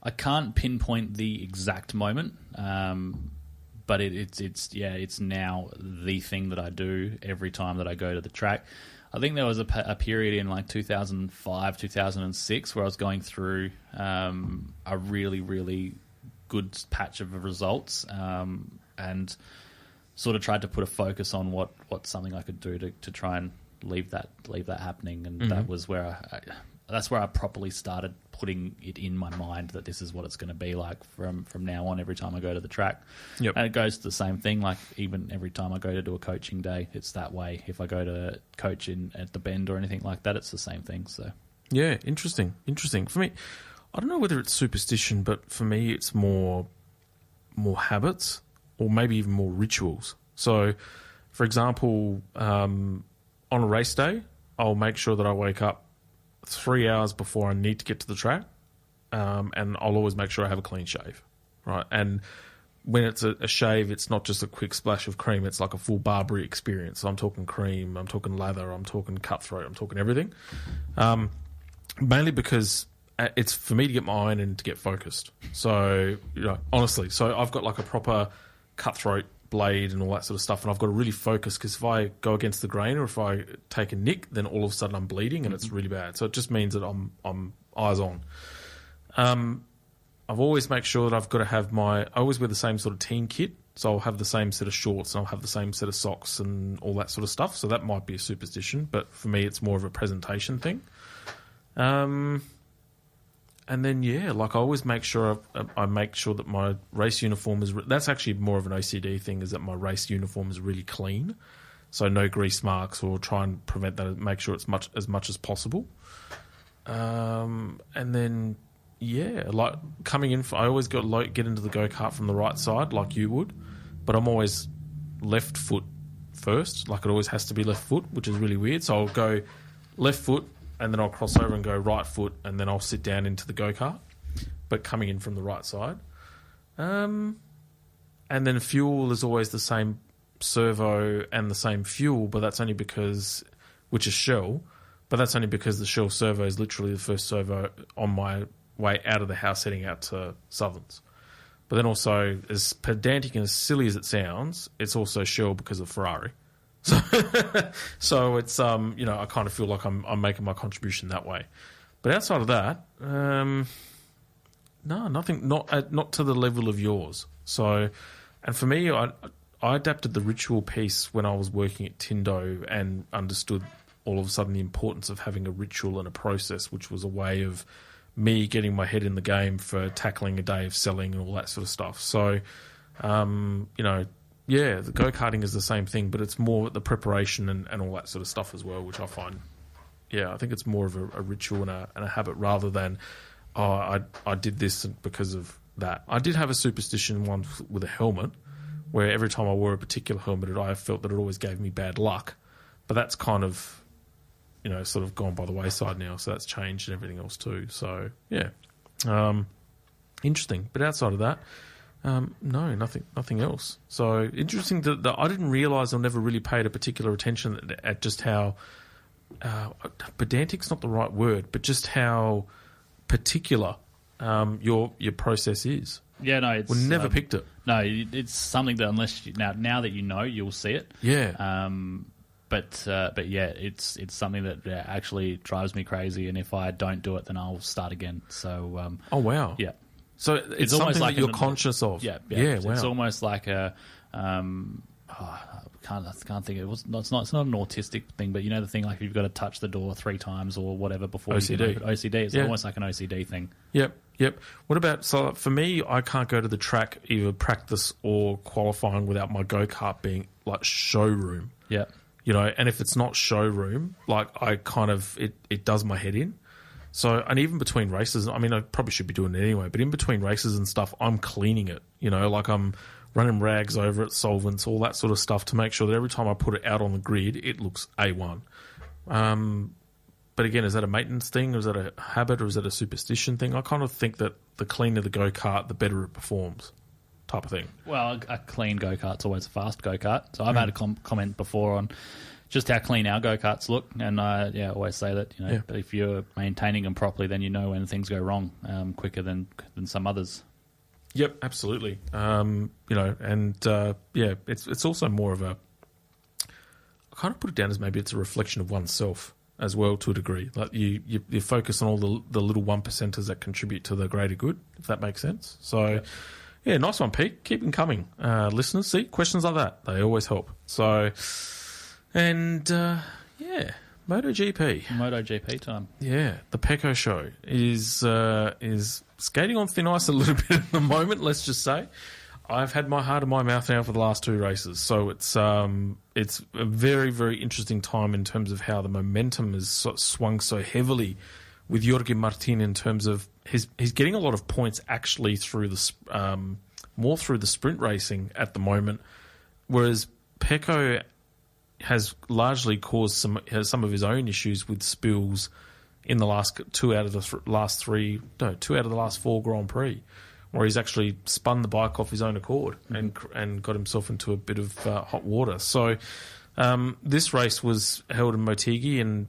I can't pinpoint the exact moment, but it's now the thing that I do every time that I go to the track. I think there was a period in like 2005, 2006 where I was going through a really, really good patch of results and sort of tried to put a focus on what something I could do to try and leave that happening. And that was where that's where I properly started putting it in my mind that this is what it's going to be like from now on every time I go to the track. Yep. And it goes to the same thing, like even every time I go to do a coaching day, it's that way. If I go to coach at the Bend or anything like that, it's the same thing. So Yeah, interesting. For me, I don't know whether it's superstition, but for me it's more habits or maybe even more rituals. So, for example, on a race day, I'll make sure that I wake up 3 hours before I need to get to the track, and I'll always make sure I have a clean shave, right? And when it's a shave, it's not just a quick splash of cream, it's like a full Barbary experience. So I'm talking cream, I'm talking lather, I'm talking cutthroat, I'm talking everything. Mainly because it's for me to get my iron in to get focused. So, honestly, so I've got like a proper cutthroat blade and all that sort of stuff, and I've got to really focus, because if I go against the grain or if I take a nick, then all of a sudden I'm bleeding and it's really bad. So it just means that I'm eyes on. I've always make sure that I've got to have I always wear the same sort of team kit, so I'll have the same set of shorts and I'll have the same set of socks and all that sort of stuff. So that might be a superstition, but for me it's more of a presentation thing. And then, like I always make sure I make sure that my race uniform is... That's actually more of an OCD thing, is that my race uniform is really clean. So no grease marks, or try and prevent that, make sure it's as much as possible. And then, like coming in, I always get into the go-kart from the right side, like you would. But I'm always left foot first. Like it always has to be left foot, which is really weird. So I'll go left foot, and then I'll cross over and go right foot, and then I'll sit down into the go-kart, but coming in from the right side. And then fuel is always the same servo and the same fuel, but that's only because, which is Shell, but that's only because the Shell servo is literally the first servo on my way out of the house heading out to Southerns. But then also, as pedantic and as silly as it sounds, it's also Shell because of Ferrari. So it's I kind of feel like I'm making my contribution that way. But outside of that, no, nothing. Not to the level of yours. So, and for me, I adapted the ritual piece when I was working at Tindo and understood all of a sudden the importance of having a ritual and a process, which was a way of me getting my head in the game for tackling a day of selling and all that sort of stuff. So, yeah, the go-karting is the same thing, but it's more the preparation and all that sort of stuff as well, which I find, I think it's more of a ritual and a habit rather than, I did this because of that. I did have a superstition once with a helmet, where every time I wore a particular helmet, I felt that it always gave me bad luck. But that's kind of, sort of gone by the wayside now, so that's changed and everything else too. So, yeah. Interesting. But outside of that, no, nothing else. So interesting that I didn't realise I never really paid a particular attention at just how pedantic's not the right word, but just how particular your process is. Yeah, no, it's... We never picked it. No, it's something that now that you know, you'll see it. Yeah. But yeah, it's something that actually drives me crazy, and if I don't do it, then I'll start again. So oh wow, yeah. So it's something like that you're conscious of. Yeah, wow. It's almost like a I can't think of it. It's not an autistic thing, but the thing like you've got to touch the door 3 times or whatever before OCD. you can open OCD. It's almost like an OCD thing. Yep. What about, so for me, I can't go to the track either practice or qualifying without my go-kart being like showroom. Yeah. And if it's not showroom, like I kind of, it does my head in. So, and even between races, I mean, I probably should be doing it anyway, but in between races and stuff, I'm cleaning it, like I'm running rags over it, solvents, all that sort of stuff to make sure that every time I put it out on the grid, it looks A1. But again, is that a maintenance thing, or is that a habit, or is that a superstition thing? I kind of think that the cleaner the go-kart, the better it performs, type of thing. Well, a clean go-kart's always a fast go-kart. So I've had a comment before on just how clean our go-karts look, and I always say that if you're maintaining them properly, then when things go wrong quicker than some others. Yep, absolutely. It's also more of a, I kind of put it down as maybe it's a reflection of oneself as well, to a degree. Like you focus on all the little 1%ers that contribute to the greater good, if that makes sense. So yeah, nice one, Pete. Keep them coming, listeners. See, questions like that, they always help. So. And, MotoGP time. Yeah, the Pecco show is skating on thin ice a little bit at the moment, let's just say. I've had my heart in my mouth now for the last 2 races, so it's a very, very interesting time in terms of how the momentum has swung so heavily with Jorge Martin in terms of he's getting a lot of points actually through the more through the sprint racing at the moment, whereas Pecco has largely caused some of his own issues with spills in the last two out of the last 4 Grand Prix, where he's actually spun the bike off his own accord and got himself into a bit of hot water. So this race was held in Motegi, and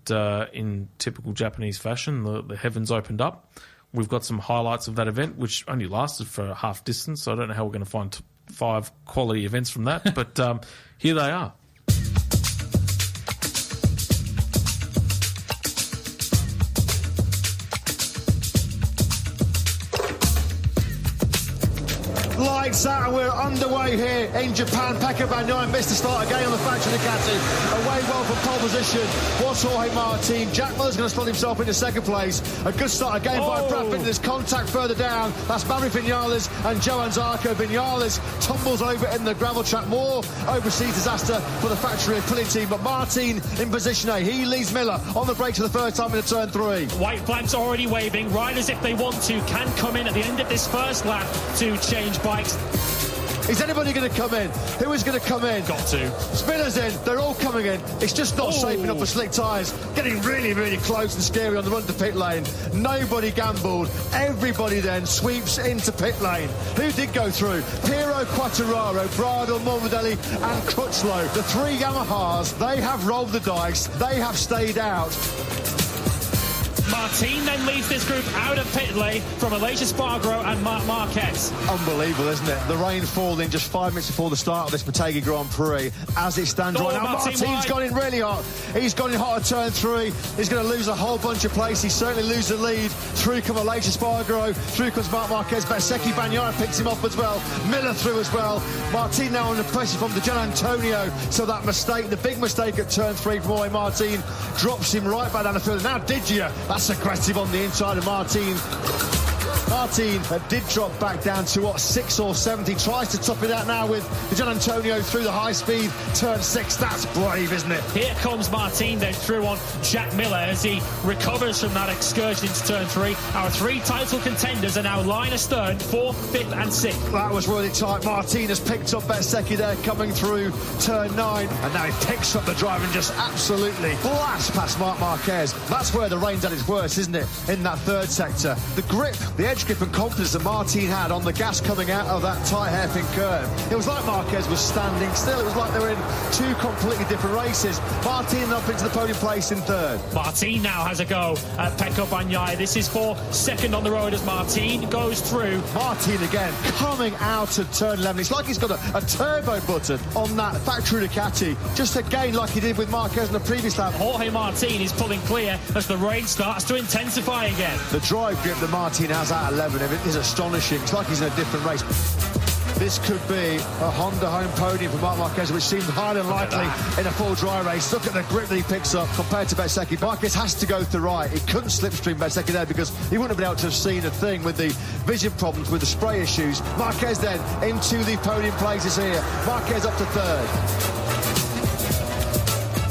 in typical Japanese fashion, the heavens opened up. We've got some highlights of that event, which only lasted for half distance, so I don't know how we're going to find 5 quality events from that, but here they are. Lights out, and we're underway here in Japan. Pecco Bagnaia missed the start again on the factory Ducati. Away well from pole position was Jorge Martin. Jack Miller's going to slot himself into second place. A good start again by Brad Pitt. There's contact further down. That's Barry Vinales and Johan Zarco. Vinales tumbles over in the gravel track. More overseas disaster for the factory pulling team, but Martin in position A. He leads Miller on the brakes for the first time in turn 3. White flags already waving. Riders, if they want to, can come in at the end of this first lap to change bikes. Is anybody going to come in? Who is going to come in? Got to. Spinner's in. They're all coming in. It's just not safe enough for slick tyres. Getting really, really close and scary on the run to pit lane. Nobody gambled. Everybody then sweeps into pit lane. Who did go through? Piero Quattararo, Bradle, Morbidelli and Crutchlow. The 3 Yamahas, they have rolled the dice. They have stayed out. Martin then leads this group out of pit lane from Aleix Espargaro and Marc Marquez. Unbelievable, isn't it? The rain falling just 5 minutes before the start of this Motegi Grand Prix. As it stands right now, Martin's gone in really hot. He's gone in hot at turn 3. He's going to lose a whole bunch of place. He certainly loses the lead. Through comes Aleix Espargaro. Through comes Marc Marquez. Bezzecchi Bagnaia picks him up as well. Miller through as well. Martin now under pressure from Gian Antonio. So that mistake, the big mistake at turn 3 from Jorge Martin, drops him right back down the field. Now Digia, that's aggressive on the inside of Martin. Martin did drop back down to 6 or 7. He tries to top it out now with Gian Antonio through the high speed turn 6. That's brave, isn't it? Here comes Martin then through on Jack Miller as he recovers from that excursion into turn 3. Our 3 title contenders are now line astern, 4th, 5th and 6th. That was really tight. Martin has picked up Bezzecchi there coming through turn 9, and now he picks up the drive and just absolutely blasts past Marc Marquez. That's where the rain's at its worst, isn't it? In that 3rd sector. The grip, the edge grip and confidence that Martin had on the gas coming out of that tight hairpin curve. It was like Marquez was standing still. It was like they were in 2 completely different races. Martin up into the podium place in 3rd. Martin now has a go at Pecco Bagnaia. This is for 2nd on the road as Martin goes through. Martin again coming out of turn 11. It's like he's got a turbo button on that factory Ducati. Just again like he did with Marquez in the previous lap. Jorge Martin is pulling clear as the rain starts to intensify again. The drive grip that Martin has at 11 is astonishing. It's like he's in a different race. This could be a Honda home podium for Marc Marquez, which seems highly unlikely in a full dry race. Look at the grip that he picks up compared to Bezzecchi. Marquez has to go to the right. He couldn't slipstream Bezzecchi there because he wouldn't have been able to have seen a thing with the vision problems with the spray issues. Marquez then into the podium places here. Marquez up to 3rd.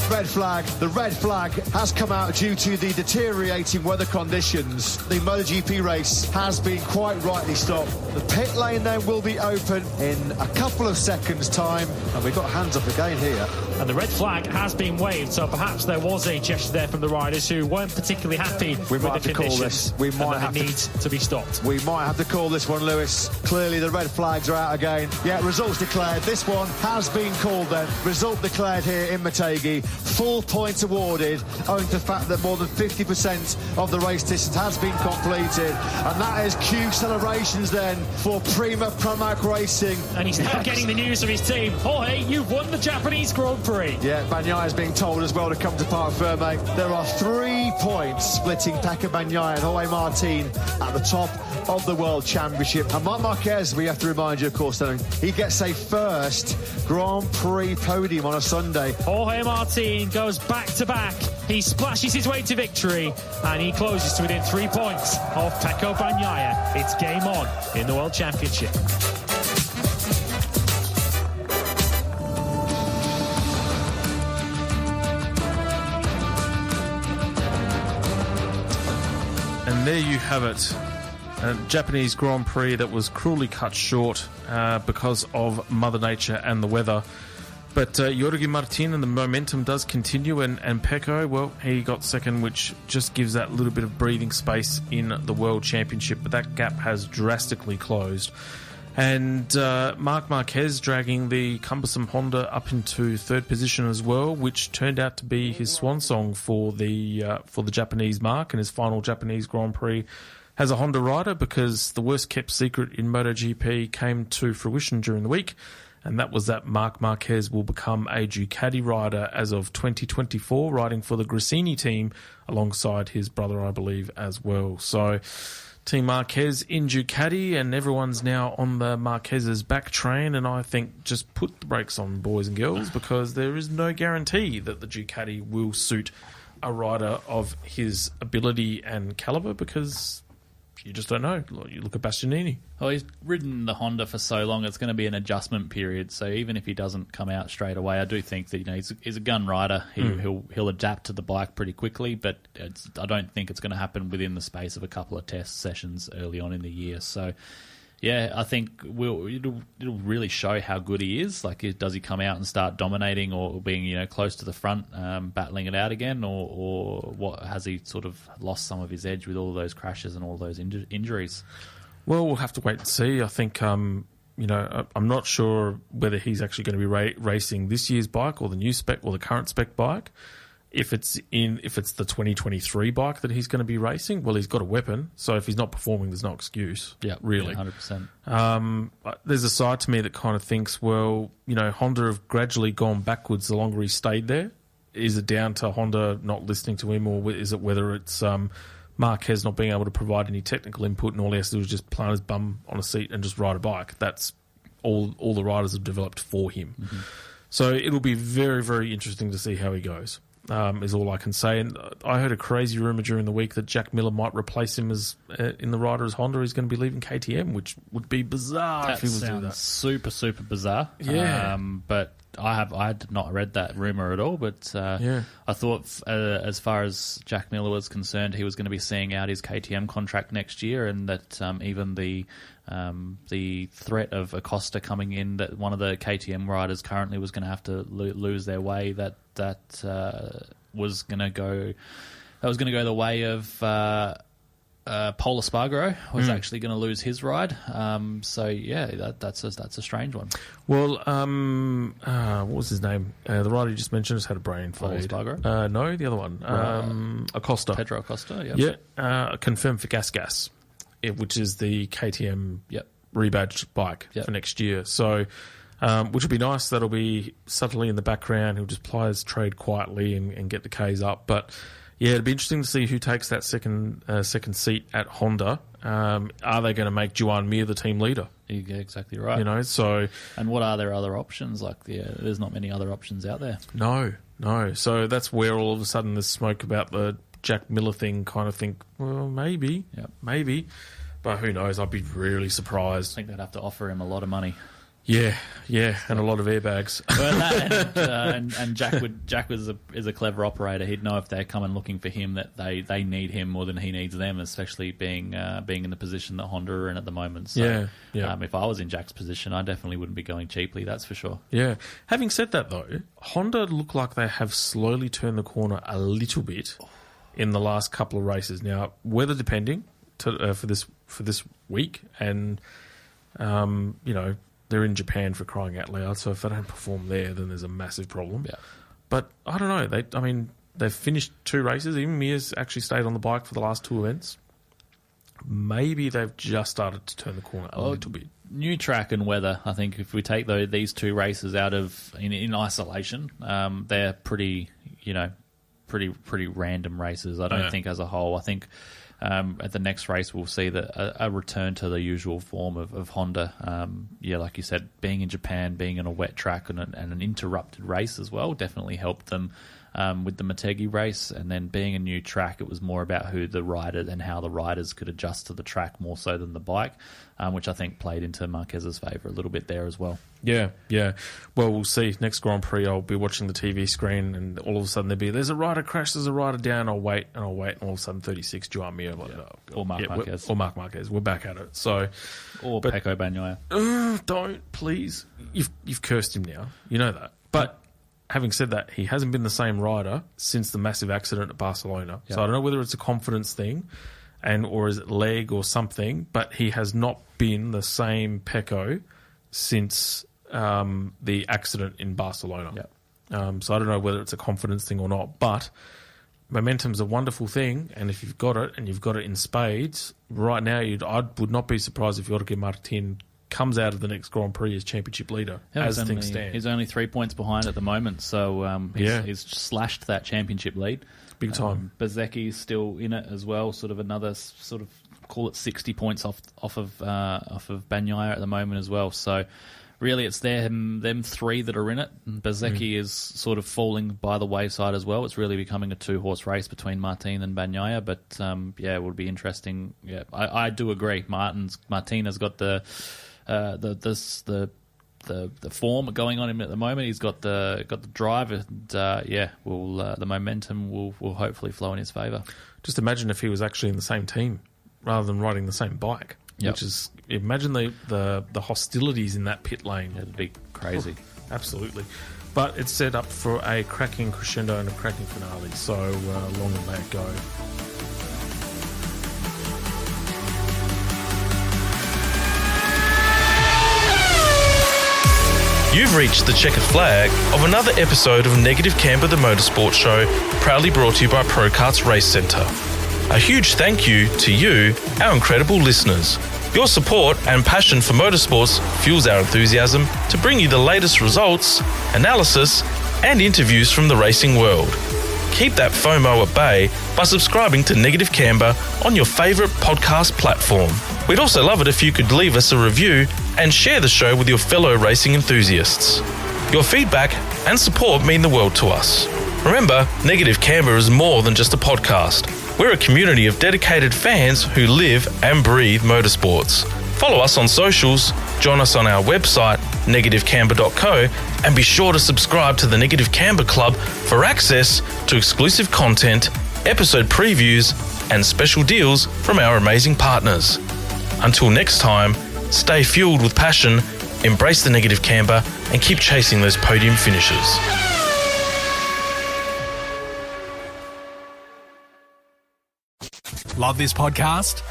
Red flag. The red flag has come out due to the deteriorating weather conditions. The MotoGP race has been quite rightly stopped. The pit lane then will be open in a couple of seconds' time, and we've got hands up again here. And the red flag has been waved, so perhaps there was a gesture there from the riders who weren't particularly happy with the conditions. We might have to need to be stopped. We might have to call this one, Lewis. Clearly the red flags are out again. Yeah, results declared. This one has been called then. Result declared here in Motegi. Full points awarded owing to the fact that more than 50% of the race distance has been completed, and that is Q celebrations then for Prima Pramac Racing. And he's now getting the news of his team. Jorge, you've won the Japanese Grand Prix. Yeah, Bagnaia is being told as well to come to Parc Ferme. There are 3 points splitting Pecco Bagnaia and Jorge Martin at the top of the World Championship. And Marc Marquez, we have to remind you, of course, he gets a first Grand Prix podium on a Sunday. Jorge Martin goes back-to-back. He splashes his way to victory, and he closes to within 3 points of Pecco Bagnaia. It's game on in the World Championship. there you have it. A Japanese Grand Prix that was cruelly cut short because of Mother Nature and the weather. But Jorge Martin and the momentum does continue, and Pecco, well, he got second, which just gives that little bit of breathing space in the World Championship, but that gap has drastically closed. And Marc Marquez dragging the cumbersome Honda up into third position as well, which turned out to be his swan song for the Japanese mark and his final Japanese Grand Prix as a Honda rider, because the worst kept secret in MotoGP came to fruition during the week, and that was that Marc Marquez will become a Ducati rider as of 2024, riding for the Gresini team alongside his brother, I believe, as well. So Team Marquez in Ducati, and everyone's now on the Marquez's back train, and I think just put the brakes on, boys and girls, because there is no guarantee that the Ducati will suit a rider of his ability and calibre, because you just don't know. You look at Bastianini. Well, he's ridden the Honda for so long, it's going to be an adjustment period. So even if he doesn't come out straight away, I do think that he's a gun rider. He'll adapt to the bike pretty quickly, but I don't think it's going to happen within the space of a couple of test sessions early on in the year. So yeah, I think it'll really show how good he is. Like, does he come out and start dominating, or being close to the front, battling it out again, or what? Has he sort of lost some of his edge with all those crashes and all those injuries? Well, we'll have to wait and see. I think I'm not sure whether he's actually going to be racing this year's bike or the new spec or the current spec bike. If it's the 2023 bike that he's going to be racing, well, he's got a weapon. So if he's not performing, there's no excuse. Yeah, really, 100%. There's a side to me that kind of thinks, well, Honda have gradually gone backwards the longer he stayed there. Is it down to Honda not listening to him, or is it whether it's Marquez not being able to provide any technical input, and all he has to do is just plant his bum on a seat and just ride a bike? That's all the riders have developed for him. Mm-hmm. So it'll be very, very interesting to see how he goes. Is all I can say. And I heard a crazy rumour during the week that Jack Miller might replace him as in the rider as Honda. He's going to be leaving KTM, which would be bizarre if he was doing that. Super, super bizarre. Yeah. But I had not read that rumour at all. But I thought, as far as Jack Miller was concerned, he was going to be seeing out his KTM contract next year, and that even the threat of Acosta coming in, that one of the KTM riders currently was going to have to lose their way, that was going to go the way of Pol Espargaro was actually going to lose his ride. So yeah, that's a strange one. Well, what was his name? The rider you just mentioned has had a brain fade. Pol Espargaro? No, the other one. Acosta. Pedro Acosta. Yep. Yeah. Confirmed for Gas. Which is the KTM rebadged bike for next year. So, which will be nice. That'll be subtly in the background. He'll just ply his trade quietly and get the Ks up. But yeah, it'd be interesting to see who takes that second seat at Honda. Are they going to make Juan Mir the team leader? Yeah, exactly right. So, and what are their other options? Like, there's not many other options out there. No. So that's where all of a sudden there's smoke about the Jack Miller thing. Kind of think, well, maybe. But who knows? I'd be really surprised. I think they'd have to offer him a lot of money. Yeah, and a lot of airbags. Well, and Jack is a clever operator. He'd know if they're coming looking for him that they need him more than he needs them, especially being in the position that Honda are in at the moment. So, if I was in Jack's position, I definitely wouldn't be going cheaply. That's for sure. Yeah. Having said that, though, Honda look like they have slowly turned the corner a little bit in the last couple of races. Now, weather depending for this week, and they're in Japan, for crying out loud. So if they don't perform there, then there's a massive problem. Yeah. But I don't know. They've finished 2 races. Even Mir's actually stayed on the bike for the last 2 events. Maybe they've just started to turn the corner a little bit. New track and weather. I think if we take these 2 races out of in isolation, they're pretty random races. I don't think as a whole. I think at the next race we'll see a return to the usual form of Honda. Like you said, being in Japan, being in a wet track and an interrupted race as well definitely helped them with the Motegi race, and then being a new track, it was more about who the rider and how the riders could adjust to the track more so than the bike, which I think played into Marquez's favour a little bit there as well. Yeah. Well, we'll see. Next Grand Prix, I'll be watching the TV screen, and all of a sudden there's a rider crash, there's a rider down. I'll wait, and all of a sudden 36, Joan Mir, or Mark Marquez. Or Mark Marquez. We're back at it. So, or Pecco Bagnaia. Don't, please. You've cursed him now. You know that. But having said that, he hasn't been the same rider since the massive accident at Barcelona. Yep. So I don't know whether it's a confidence thing, or is it leg or something, but he has not been the same Pecco since the accident in Barcelona. Yep. So I don't know whether it's a confidence thing or not, but momentum's a wonderful thing, and if you've got it, and you've got it in spades, right now I would not be surprised if Jorge Martin comes out of the next Grand Prix as championship leader, as things stand. He's only 3 points behind at the moment, so he's slashed that championship lead. Big time. Bezecchi's still in it as well, sort of another call it 60 points off of Bagnaia at the moment as well. So really it's them three that are in it. Bezecchi is sort of falling by the wayside as well. It's really becoming a 2-horse race between Martin and Bagnaia, but it would be interesting. Yeah, I do agree. Martin has got the form going on him at the moment. He's got the drive, and the momentum will hopefully flow in his favour. Just imagine if he was actually in the same team rather than riding the same bike. Yep. Which is, imagine the hostilities in that pit lane. It'd be crazy. Absolutely. But it's set up for a cracking crescendo and a cracking finale. So long and may it go. You've reached the checkered flag of another episode of Negative Camber the Motorsport Show, proudly brought to you by ProKarts Race Centre. A huge thank you to you, our incredible listeners. Your support and passion for motorsports fuels our enthusiasm to bring you the latest results, analysis, and interviews from the racing world. Keep that FOMO at bay by subscribing to Negative Camber on your favourite podcast platform. We'd also love it if you could leave us a review and share the show with your fellow racing enthusiasts. Your feedback and support mean the world to us. Remember, Negative Camber is more than just a podcast. We're a community of dedicated fans who live and breathe motorsports. Follow us on socials, join us on our website, negativecamber.co, and be sure to subscribe to the Negative Camber Club for access to exclusive content, episode previews, and special deals from our amazing partners. Until next time, stay fueled with passion, embrace the Negative Camber, and keep chasing those podium finishes. Love this podcast?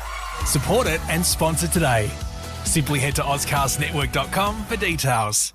Support it and sponsor today. Simply head to ozcastnetwork.com for details.